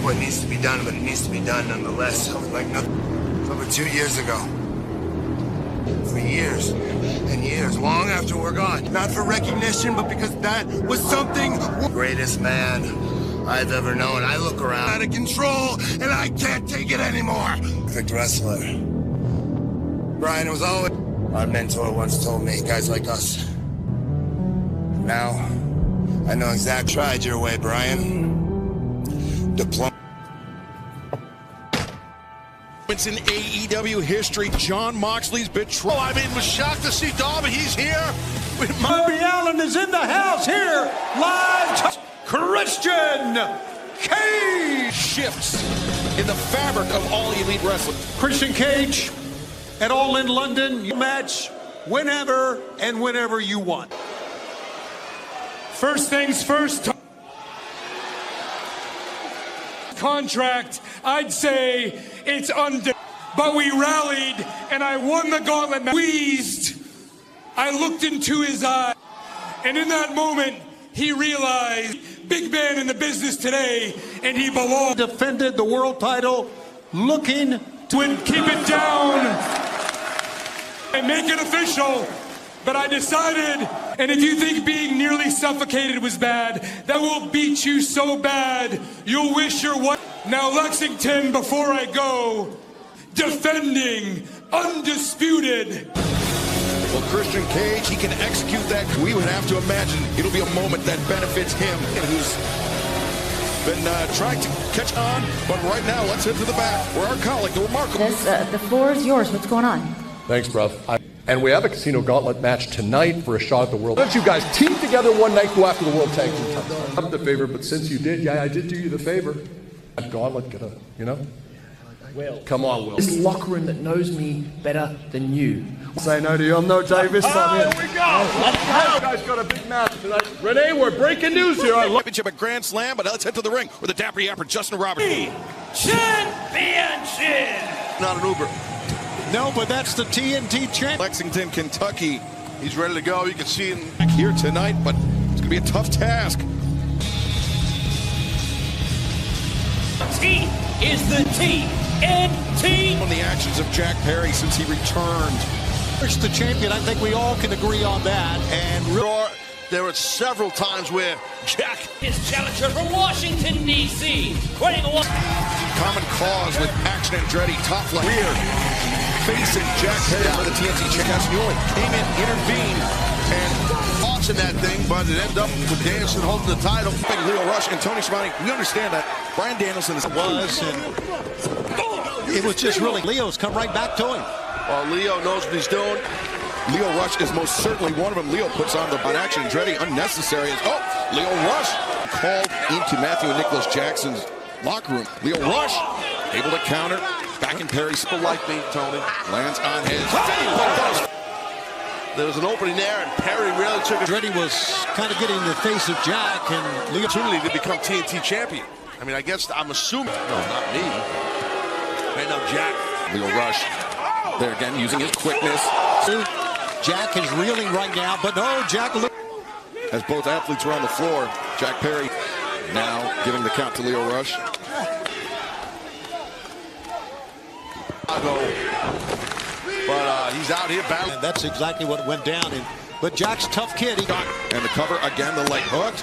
what needs to be done, but it needs to be done nonetheless. Like nothing. Over 2 years ago. For years and years, long after we're gone. Not for recognition, but because that was something. Greatest man I've ever known. I look around out of control, and I can't take it anymore. Perfect wrestler. Brian, it was always... Our mentor once told me, guys like us. Now, I know exactly. Tried your way, Brian. Diploma. In AEW history, Jon Moxley's betrayal. I mean, was shocked to see Darby. He's here. Darby Allin is in the house here, live. Christian Cage shifts in the fabric of all elite wrestling. Christian Cage at All in London. You match whenever and whenever you want. First things first. Contract, I'd say it's but we rallied and I won the gauntlet. Squeezed. I looked into his eye, and in that moment he realized big man in the business today, and he belonged. Defended the world title, looking to keep it down and make it official. But I decided, and if you think being nearly suffocated was bad, that will beat you so bad, you'll wish your wife. Now, Lexington, before I go, defending, undisputed. Well, Christian Cage, he can execute that. We would have to imagine it'll be a moment that benefits him, and who's been trying to catch on. But right now, let's head to the back, where our colleague, the remarkable... The floor is yours. What's going on? Thanks, bruv. And we have a Casino Gauntlet match tonight for a shot at the world. Why don't you guys team together one night, go after the World Tag Team title? I'm the favor, but since you did, I did do you the favor. Gauntlet, Come on, Will. This locker room that knows me better than you. Say no to you. I'm no Davis. Here we go. You guys got a big match tonight. Renee, we're breaking news here. Championship at Grand Slam, but let's head to the ring with the Dapper Yapper, Justin Roberts. Championship. Not an Uber. No, but that's the TNT champ. Lexington, Kentucky. He's ready to go. You can see him back here tonight, but it's going to be a tough task. T is the TNT. On the actions of Jack Perry since he returned. First the champion, I think we all can agree on that. And there were several times where Jack, his challenger from Washington, D.C. Common cause with Action Andretti, top flight. Weird. Facing Jack Perry for the TNT champion. Came in, intervened, and in that thing, but it ended up with Danielson holding the title. Leo Rush and Tony Schiavone, we understand that. Brian Danielson and it was just really Leo's come right back to him. Well, Leo knows what he's doing. Leo Rush is most certainly one of them. Leo puts on Action Andretti, unnecessary. Leo Rush called into Matthew and Nicholas Jackson's locker room. Leo Rush able to counter. Back in Perry's people like me, Tony. Lands on his. There was an opening there, and Perry really took it. Andretti was kind of getting in the face of Jack, and Leo opportunity to become TNT champion. I mean, I guess I'm assuming. No, not me. Right now, Jack. Leo Rush. There again, using his quickness. Jack is reeling right now, but no, Jack. As both athletes are on the floor, Jack Perry now giving the count to Leo Rush. But he's out here battling. And that's exactly what went down. But Jack's tough kid. He got and the cover again, the leg hook.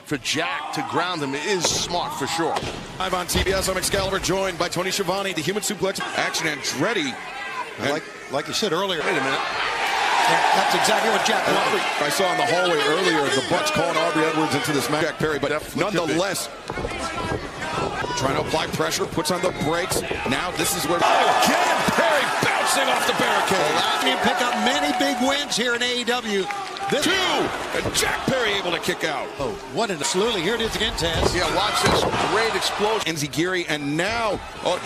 For Jack to ground him is smart for sure. Live on TBS, I'm Excalibur, joined by Tony Schiavone, the Human Suplex, Action Andretti. Like you said earlier. Wait a minute. That's exactly what Jack wanted. I saw in the hallway earlier the Bucks calling Aubrey Edwards into this match. Jack Perry, but nonetheless, trying to apply pressure, puts on the brakes. Now this is where again Perry bouncing off the barricade. He pick up many big wins here in AEW. Two, and Jack Perry able to kick out. Oh, what an absolutely. Here it is again, Taz. Yeah, watch this great explosion. Enziguri, and now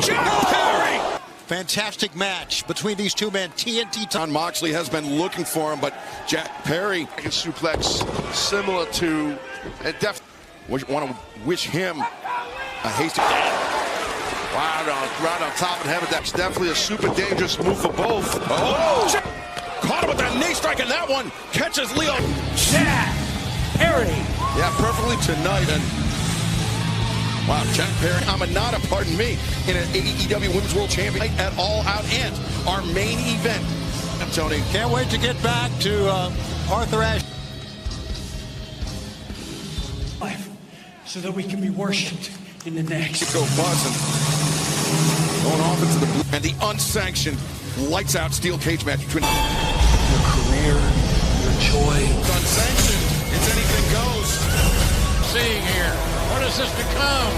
Jack Perry. Fantastic match between these two men. TNT. Jon Moxley has been looking for him, but Jack Perry can suplex similar to, and definitely want to wish him a hasty. Right on top and heaven. That's definitely a super dangerous move for both. Oh! Caught him with that knee strike, and that one catches Leo. Jack Perry Yeah, perfectly tonight. And wow, Jack Perry, Amanada, pardon me, in an AEW Women's World Champion at All Out and our main event. Tony, Can't wait to get back to Arthur Ashe. So that we can be worshipped in the next. Go Boston. Going off into the blue. And the unsanctioned lights out steel cage match between your career, your joy. It's unsanctioned. It's anything goes. Seeing here. What does this become?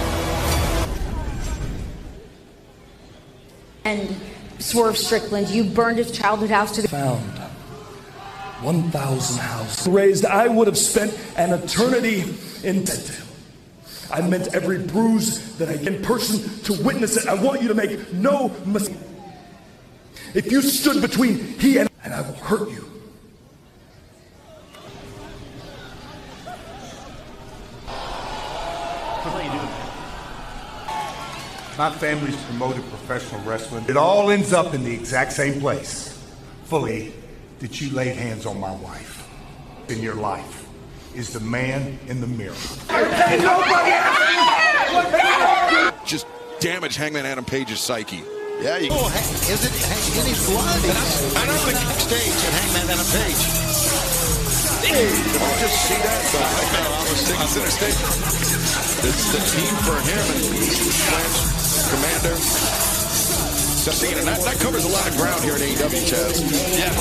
And Swerve Strickland, you burned his childhood house to the Found 1,000 houses. Raised, I would have spent an eternity in debt. I meant every bruise that I in person to witness it. I want you to make no mistake. If you stood between he and I will hurt you. My family's promoted professional wrestling. It all ends up in the exact same place. Fully, that you laid hands on my wife. In your life is the man in the mirror. Just damage Hangman Adam Page's psyche. Yeah, you is it in his blood? I don't think stage at Hangman Adam Page. Did you just see that? On center stage. It's the team for him and Lance, Commander. And that covers a lot of ground here in AEW, Chaz. Yeah,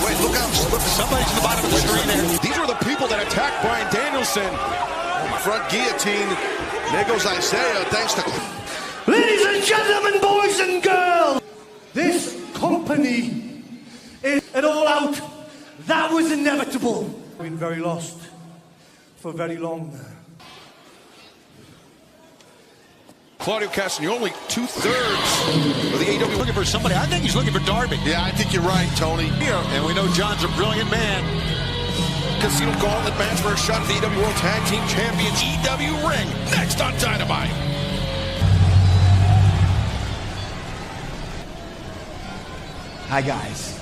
wait, look out. Somebody's at the bottom of the screen there. These were the people that attacked Bryan Danielson. Front guillotine. There goes Isaiah, thanks to... Ladies and gentlemen, boys and girls, this company is at All Out. That was inevitable. I've been very lost for very long now. Claudio Castagnoli, only 2/3 of the AEW. Looking for somebody. I think he's looking for Darby. Yeah, I think you're right, Tony. And we know John's a brilliant man. Casino Gauntlet match for a shot at the AEW World Tag Team Champions EW ring. Next on Dynamite. Hi, guys.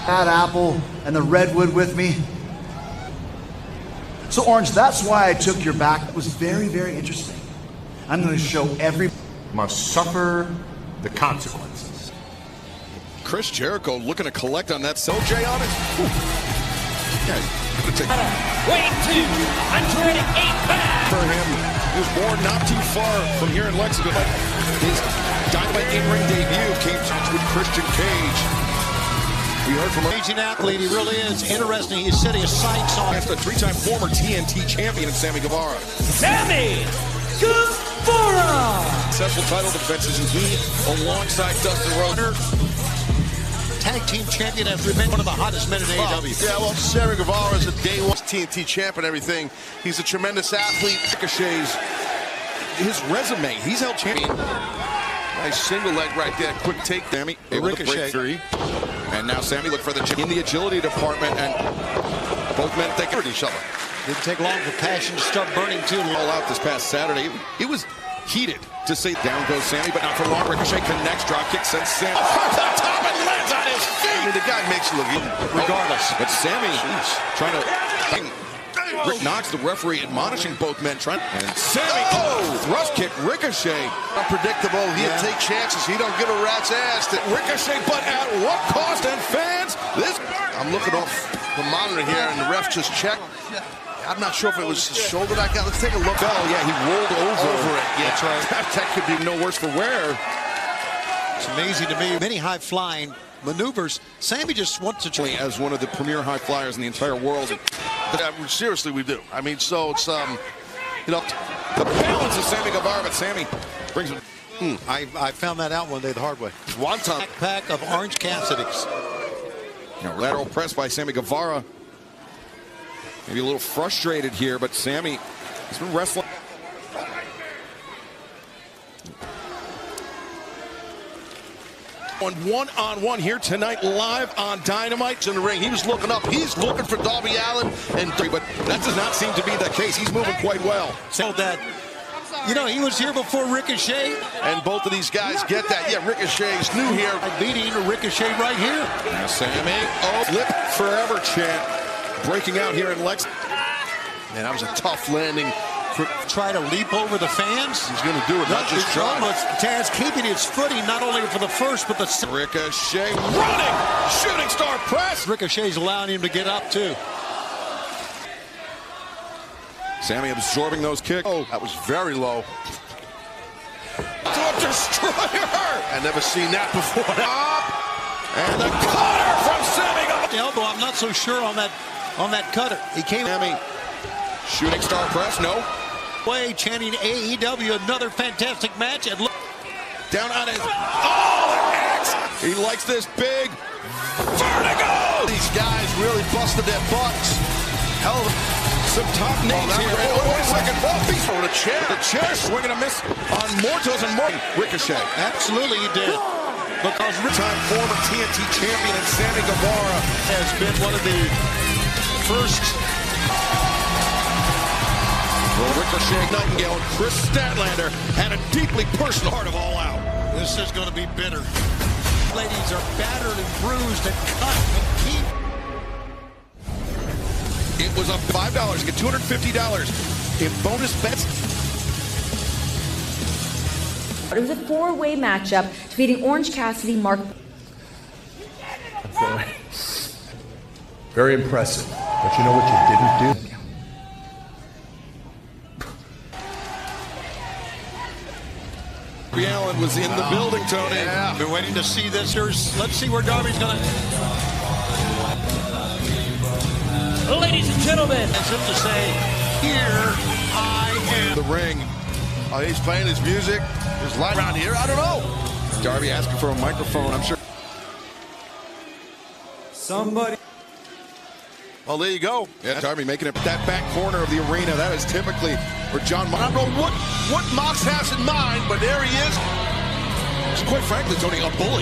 Bad Apple and the Redwood with me. So, Orange, that's why I took your back. It was very, very interesting. I'm going to show every Must suffer the consequences. Chris Jericho looking to collect on that Jay on it. Weighing 208 pounds. For him, he was born not too far from here in Lexington. His Dynamite in-ring debut came with Christian Cage. We heard from an amazing athlete, he really is. Interesting, he's setting his sights on. That's the 3-time former TNT champion, Sammy Guevara. Sammy Guevara! Successful title defenses, and he, alongside Dustin Rhodes, tag team champion, has remained one of the hottest men in AEW. Yeah, well, Sammy Guevara is a day one TNT champ and everything. He's a tremendous athlete. Ricochet's his resume, he's held champion. Nice single leg right there. Quick take, Sammy. Able to break free. And now Sammy look for the in the agility department, and both men think of each other. Didn't take long for passion to start burning too. All out this past Saturday. It was heated to say down goes Sammy, but not for long. Ricochet connects, drop kick, sends Sammy off the top and lands on his feet. I mean, the guy makes it look good. Regardless, but Sammy trying to. Rick Knox, the referee, admonishing both men. And Sammy, thrust kick, Ricochet. Unpredictable. He'll take chances. He don't give a rat's ass. Ricochet, but at what cost? And fans, this. I'm looking off the monitor here, and the ref just checked. I'm not sure if it was his shoulder that got. Let's take a look. Oh, yeah, he rolled over it. Yeah, that's right. That could be no worse for wear. It's amazing to me. Many high-flying maneuvers. Sammy just wants to try as one of the premier high flyers in the entire world. Seriously, we do. I mean, so it's you know, the balance of Sammy Guevara, but Sammy brings it. I found that out one day the hard way. One time. Backpack of Orange Cassidy's. Lateral press by Sammy Guevara. Maybe a little frustrated here, but Sammy has been wrestling. One-on-one here tonight, live on Dynamite. In the ring, he was looking up. He's looking for Darby Allin, but that does not seem to be the case. He's moving quite well. So that, you know, he was here before Ricochet, and both of these guys get that. Yeah, Ricochet's new here. Beating Ricochet right here. Now Sammy, live forever chant breaking out here in Lex. Man, that was a tough landing. Try to leap over the fans. He's going to do it, not just try. Taz keeping his footing not only for the first, but the second. Ricochet running, shooting star press. Ricochet's allowing him to get up too. Sammy absorbing those kicks. Oh, that was very low. To a destroyer. I've never seen that before. Up. And the cutter from Sammy. The elbow, I'm not so sure on that cutter. He came. Sammy, shooting star press, no. Way chanting AEW, another fantastic match. And look down on his. Oh, the axe. He likes this big vertigo. These guys really busted their butts. Hell of some top names here. Oh, wait a second. Beast for the chair. The chair swinging a miss on Mortos and more. Ricochet. Absolutely, he did. Because time former TNT champion and Sammy Guevara has been one of the first. Well, Ricochet, Nightingale, and Chris Statlander had a deeply personal part of All Out. This is going to be bitter. Ladies are battered and bruised and cut and keep. It was up $5. Get $250 in bonus bets. It was a four-way matchup defeating Orange Cassidy, Mark. Very impressive. But you know what you didn't do? Allen was in the building, Tony. Yeah. Been waiting to see this. Let's see where Darby's going to. Ladies and gentlemen, as if to say, here I am. The ring. Oh, he's playing his music. There's light around here. I don't know. Darby asking for a microphone, I'm sure. Somebody. Well, there you go. Yeah, Darby making it that back corner of the arena. That is typically where John. I don't know what Mox has in mind, but there he is. It's quite frankly, Tony, a bully.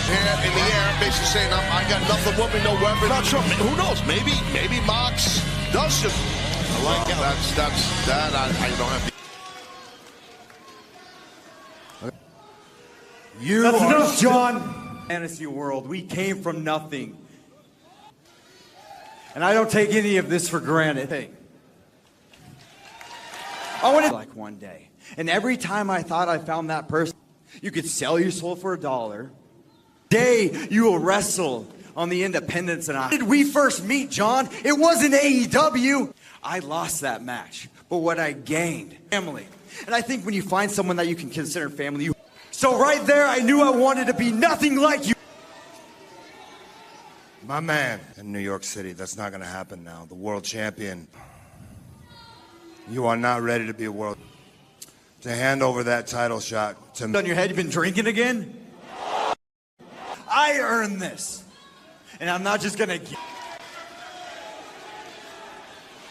Hand in the air, basically saying, I got nothing with me, no weapon. Not sure. Who knows? Maybe Mox does just. I like that. I don't have to. That's enough, John. Fantasy world, we came from nothing. And I don't take any of this for granted. Hey, I wanted like one day. And every time I thought I found that person, you could sell your soul for $1. Day you will wrestle on the independence. And did we first meet, John? It wasn't AEW. I lost that match. But what I gained, family. And I think when you find someone that you can consider family, so right there, I knew I wanted to be nothing like you. My man in New York City, that's not going to happen now. The world champion. You are not ready to be a world. To hand over that title shot to me. On your head, you've been drinking again? I earned this. And I'm not just going to give.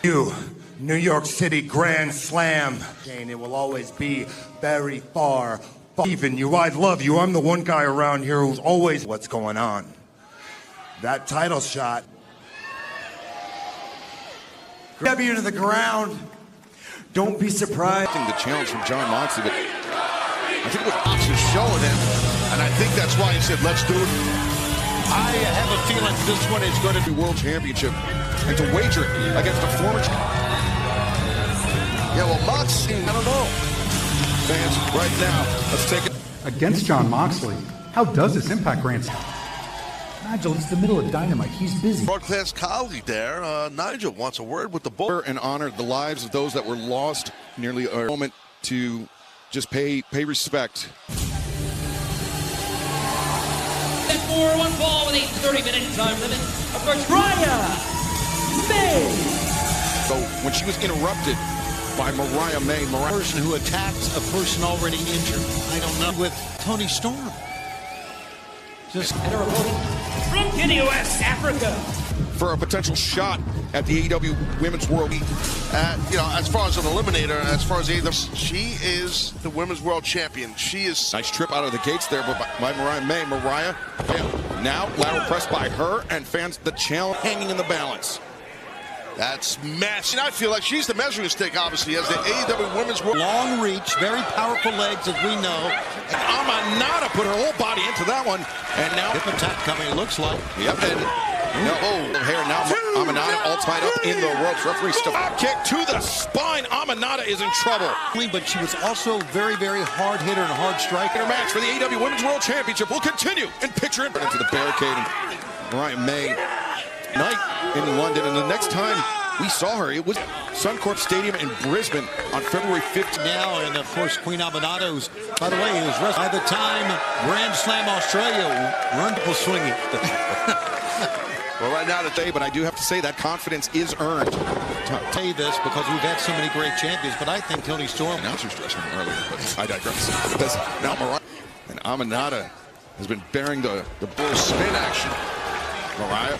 You, New York City Grand Slam. It will always be very far. Even you, I love you. I'm the one guy around here who's always what's going on. That title shot. Grab you to the ground. Don't be surprised. The challenge from John Moxley, but I think what Mox is showing him, and I think that's why he said, let's do it. I have a feeling this one is going to be World Championship and to wager against a former. Yeah, well, Mox, I don't know. Fans, right now, let's take it. Against John Moxley. How does this impact Grant? Nigel, it's the middle of Dynamite. He's busy. Broadcast colleague there, Nigel, wants a word with the bull. And honor the lives of those that were lost. Nearly a moment to just pay respect. That 4-1 ball with a 30-minute time limit. Of course, Raya May. So when she was interrupted by Mariah May, a person who attacked a person already injured. I don't know, with Tony Storm. Just and a reporting from Guinea, West Africa. For a potential shot at the AEW Women's World. You know, as far as an eliminator, as far as AEW, she is the Women's World Champion. She is. Nice trip out of the gates there by Mariah May. Mariah, now lateral press by her, and fans the challenge hanging in the balance. That's massive. I feel like she's the measuring stick, obviously, as the AEW Women's World. Long reach, very powerful legs, as we know. Amanada put her whole body into that one, and now hip attack coming, it looks like. Yep, and No, here now, Amanada all tied up in the ropes. Referee stop kick to the spine. Amanada is in trouble. But she was also very, very hard hitter and hard striker. Her match for the AEW Women's World Championship will continue. And picture it into the barricade. And Mariah May night in London. And the next time we saw her, it was Suncorp Stadium in Brisbane on February 15th. Now, and of course, Queen Amanada, who's, by the way, was wrestling. By the time Grand Slam Australia, run people swinging. Well, right now today, but I do have to say that confidence is earned. I'll tell you this because we've had so many great champions, but I think Toni Storm. Announcers dressing room earlier, but I digress. Because now Mariah and Amanada has been bearing the bull spin action. Mariah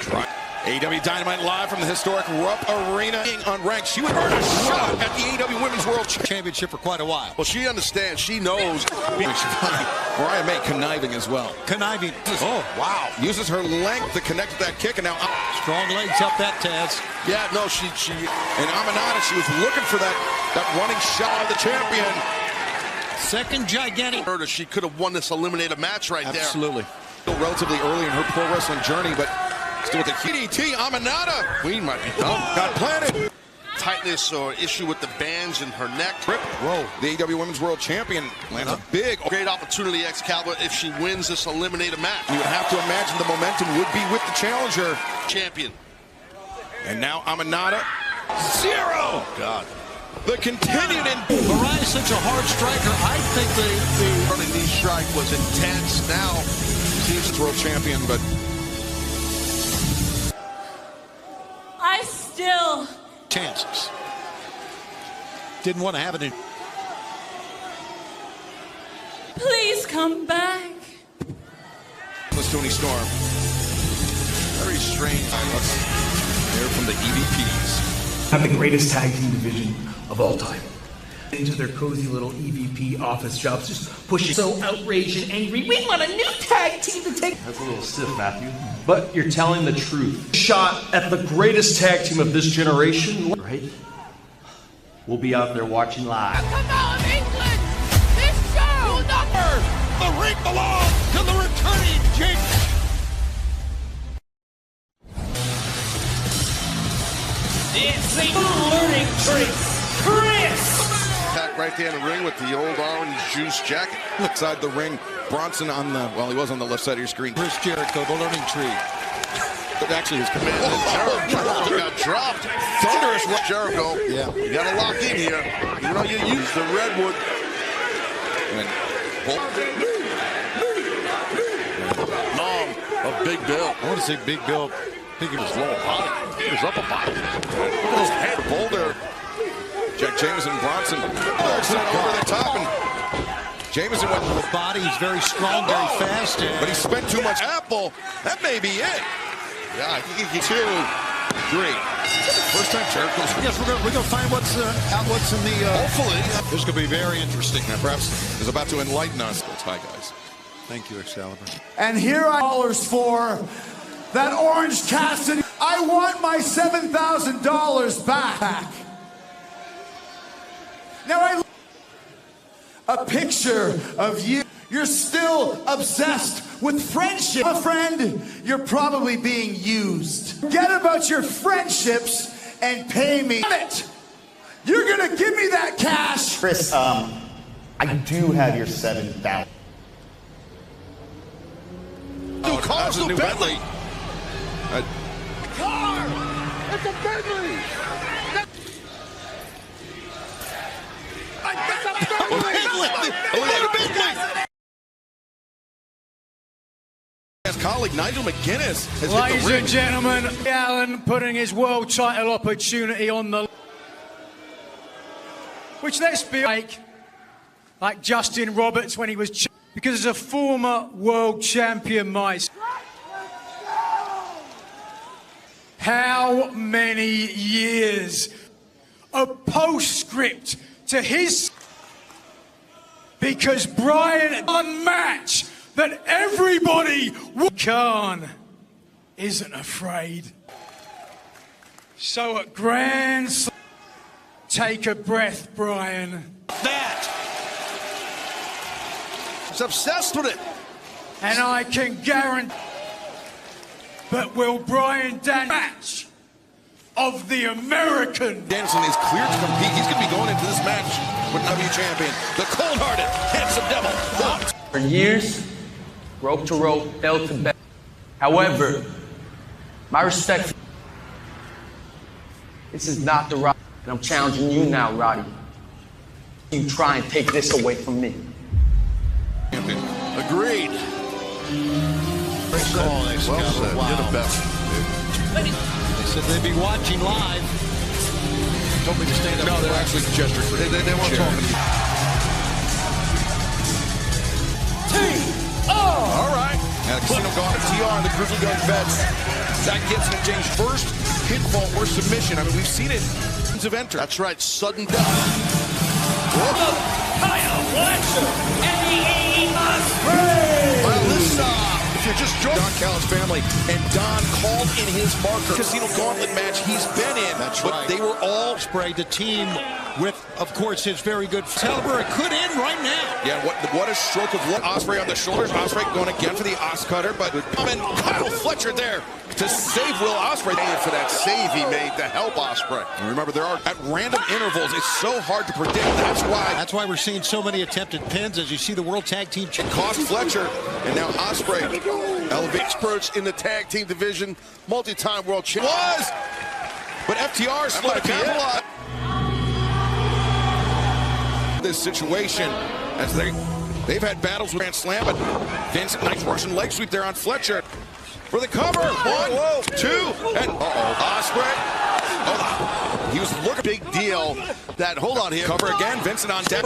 trying. AEW Dynamite live from the historic Rupp Arena. Unranked, she would earn a shot at the AEW Women's World Championship for quite a while. Well, she understands. She knows. Mariah May conniving as well. Conniving. Oh, wow. Uses her length to connect with that kick, and now strong legs help that, Taz. Yeah, no, she and Amanada, she was looking for that running shot of the champion. Second gigantic. She could have won this eliminator match right there. Absolutely. Still relatively early in her pro wrestling journey, but still with the DDT, Amanada. Queen might be got planted. Tightness or issue with the bands in her neck. Whoa, the AEW Women's World Champion lands a big. Great opportunity, Excalibur, if she wins this eliminator match. You would have to imagine the momentum would be with the challenger. Champion. And now Amanada. Zero! Oh, God. The continued in. Mariah's such a hard striker. I think the early knee strike was intense. Now, she's world champion, but. I still chances. Didn't want to have it in. Please come back. Was Toni Storm. Very strange. They're from the EVPs. Have the greatest tag team division of all time. Into their cozy little EVP office jobs, just pushing. So outraged and angry. We want a new tag team to take. That's a little stiff, Matthew. But you're telling the truth. Shot at the greatest tag team of this generation. Right? We'll be out there watching live. Come on, England! This show will not hurt! The ring belongs to the returning Jake. It's a learning tree. Chris! Back right there in the ring with the old orange juice jacket. Outside the ring, Bronson on the, well, he was on the left side of your screen. Chris Jericho, the learning tree. But actually his command. Jericho got dropped. Thunderous Jericho. Yeah. You got to lock in here. You know, you use the redwood. And a Big Bill. I want to say Big Bill. Think of his lower body. His upper body. Look at his head boulder. Jack Jameson, Bronson, over the top, and Jameson went. The body, he's very strong, very fast, but he spent too much apple. That may be it. Yeah, I think he 2, 3. First time Jericho's. Yes, we're gonna find what's in the. Hopefully, this is gonna be very interesting. And perhaps is about to enlighten us. Hi, guys. Thank you, Excalibur. And here are dollars for that Orange Cassidy. I want my $7,000 back. Now a picture of you. You're still obsessed with friendship. A friend, you're probably being used. Forget about your friendships and pay me. Damn it! You're gonna give me that cash. Chris, I do have your $7,000. New car's a new Bentley. Car! It's a Bentley! His colleague Nigel McGuinness has Ladies hit the ring. and gentlemen, Allen putting his world title opportunity on the, which let's be like Justin Roberts when he was, because as a former world champion myself, how many years a postscript to his, because Brian unmatched that everybody Khan isn't afraid. So at Grand Slam, take a breath, Brian. That. He's obsessed with it. And I can guarantee But will Bryan Danielson match of the American? Danielson is cleared to compete. He's going to be going into this match with W champion, the cold-hearted, handsome devil. For years, rope to rope, belt to belt. However, my respect, this is not the Roddy, and I'm challenging you now, Roddy. You try and take this away from me. Agreed. Great call, nice well said. Wow. You're the best. They said they'd be watching live. Told me to stand up. No, they're actually gesturing for They weren't talking to you. All right. Now, Casino Gauntlet TR and the Grizzly Gun vets. Zach Gibson and James first pinfall or submission. I mean, we've seen it. Of enter. That's right. Sudden death. Kyle Fletcher and the Well, this if you're just joining Don Callis' family, and Don called in his marker Casino Gauntlet match he's been in. That's but right. They were all sprayed the team with, of course, his very good caliber. It could end right now. Yeah, what a stroke of luck. Ospreay on the shoulders. Ospreay going again for the Os-Cutter, but Kyle Fletcher there to save Will Ospreay. For that save he made to help Ospreay. And remember, there are at random intervals. It's so hard to predict. That's why we're seeing so many attempted pins as you see the World Tag Team. It cost Fletcher, and now Ospreay elevates experts in the tag team division, multi-time world champion. But FTR slow to capitalize this situation as they've had battles with Grand Slam, but Vince, nice Russian leg sweep there on Fletcher for the cover. 1, 2, and Ospreay. He was looking big deal. That hold on here. Cover again. Vincent on deck.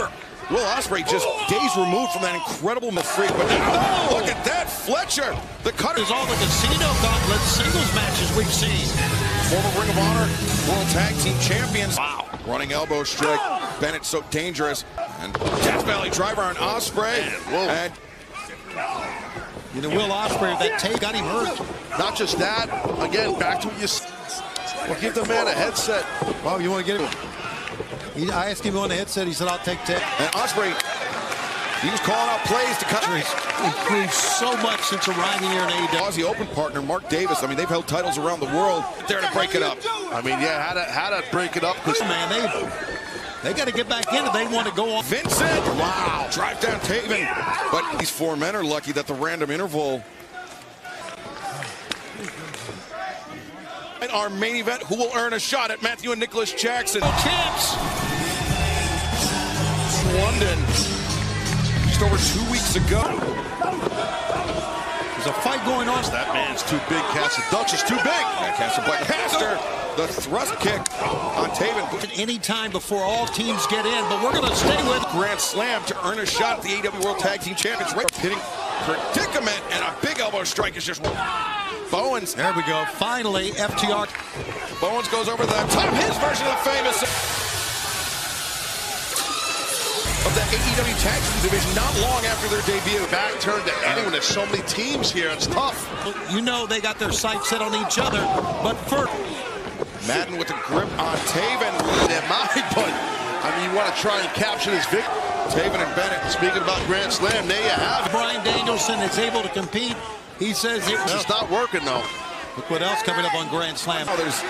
Will Ospreay just days removed from that incredible freak, but now look at that, Fletcher. The cutter is all the Casino Gauntlet singles matches we've seen. Former Ring of Honor World Tag Team Champions. Wow. Running elbow strike. Bennett so dangerous. And Death Valley driver on Ospreay. And you know, Will Ospreay, that tape got him hurt. Not just that. Again, back to what you. Well, give the man a headset. Oh, you want to get him? I asked him on the headset. He said, "I'll take 10." And Ospreay, he was calling out plays to cut. He's improved so much since arriving here in AEW. Aussie Open partner Mark Davis. I mean, they've held titles around the world. There to break it up. I mean, yeah, how to break it up? Because man, they got to get back in if they want to go on. Vincent, wow, drive down Taven. But these four men are lucky that the random interval. In our main event, who will earn a shot at Matthew and Nicholas Jackson? Champs. London, just over 2 weeks ago. There's a fight going on. That man's too big. Castle Dutch is too big. And Caster, the thrust kick on Taven. Any time before all teams get in, but we're going to stay with Grand Slam to earn a shot at the AEW World Tag Team Champions. Hitting predicament, and a big elbow strike is just Bowens. There we go. Finally, FTR. Bowens goes over the top. His version of the famous of the AEW Tag Team division not long after their debut. Back turned to anyone. There's so many teams here. It's tough. You know they got their sights set on each other, but first. Madden with the grip on Taven. They might, but I mean, you want to try and capture this victory. Taven and Bennett. Speaking about Grand Slam, there you have it. Bryan Danielson is able to compete. He says it's not working, though. Look what else coming up on Grand Slam. Oh, there's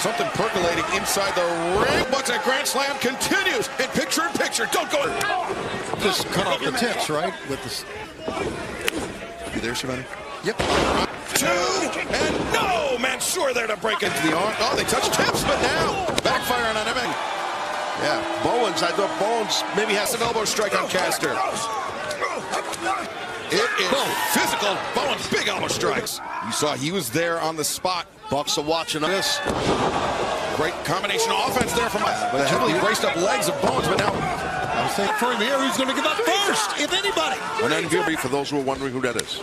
something percolating inside the ring. But that Grand Slam continues in picture-in-picture. Don't go. Just cut off the tips, right? With this. You there, Shivani? Yep. 2, and no! Mansoor there to break into the arm. Oh, they touched tips, but now backfiring on him. Yeah, Bowens. I thought Bowens maybe has an elbow strike on Caster. It is physical. Bowens, big elbow strikes. You saw he was there on the spot. Bucks are watching this. Great combination of offense there from the heavily braced up legs of Bowens, but now I was saying for him here, who's going to give up first, if anybody. An MVP for those who are wondering who that is.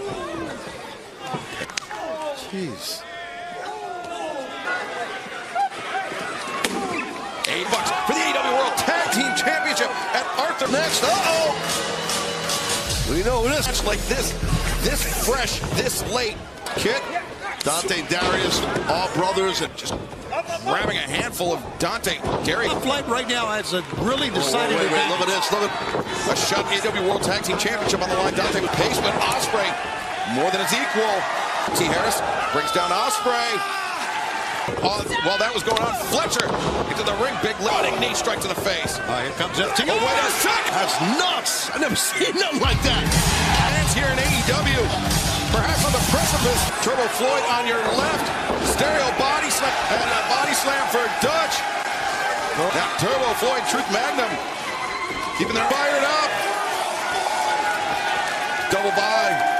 Jeez. $8 for the AEW World Tag Team Championship at Arthur next. We know who this is. Like this fresh, this late. Kit, Dante Darius, all brothers, and just grabbing a handful of Dante. Gary. The flight right now has a really decided. Wait, look at this. Look at a shot at the AEW World Tag Team Championship on the line. Dante with pace, but Ospreay more than his equal. T. Harris Brings down Ospreay. While that was going on, Fletcher into the ring, big running knee strike to the face. Here comes FTR. Oh, wait a second. That's nuts. I've never seen nothing like that. Hands here in AEW. Perhaps on the precipice. Turbo Floyd on your left. Stereo body slam. And a body slam for Dutch. Now Turbo Floyd, Truth Magnum. Keeping them fired up. Double by.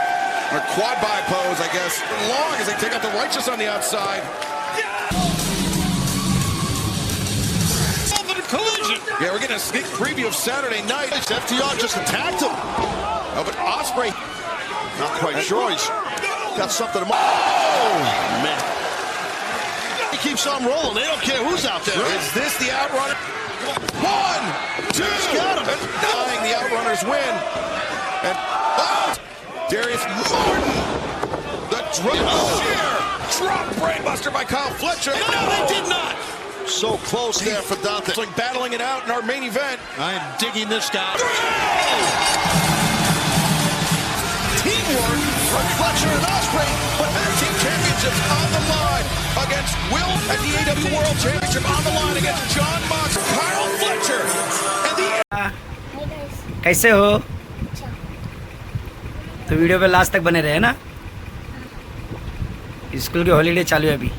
Or quad by pose, I guess. Long as they take out the Righteous on the outside. Collision. Yeah, we're getting a sneak preview of Saturday night. FTR just attacked him. Oh, but Ospreay, not quite sure. He's got something to. Oh, man. He keeps on rolling. They don't care who's out there. Is this the outrunner? 1, 2. Got him. Dying, the outrunners win. And Darius Martin. The drop brainbuster by Kyle Fletcher. No, they did not. So close there for Dante. It's like battling it out in our main event. I am digging this guy. Teamwork from Fletcher and Ospreay, but that team championship's on the line against Will at the AEW World Championship on the line against John Mox, Kyle Fletcher, and the. कैसे हो? तो video पे last तक बने रहे ना। School की holiday चालू है अभी।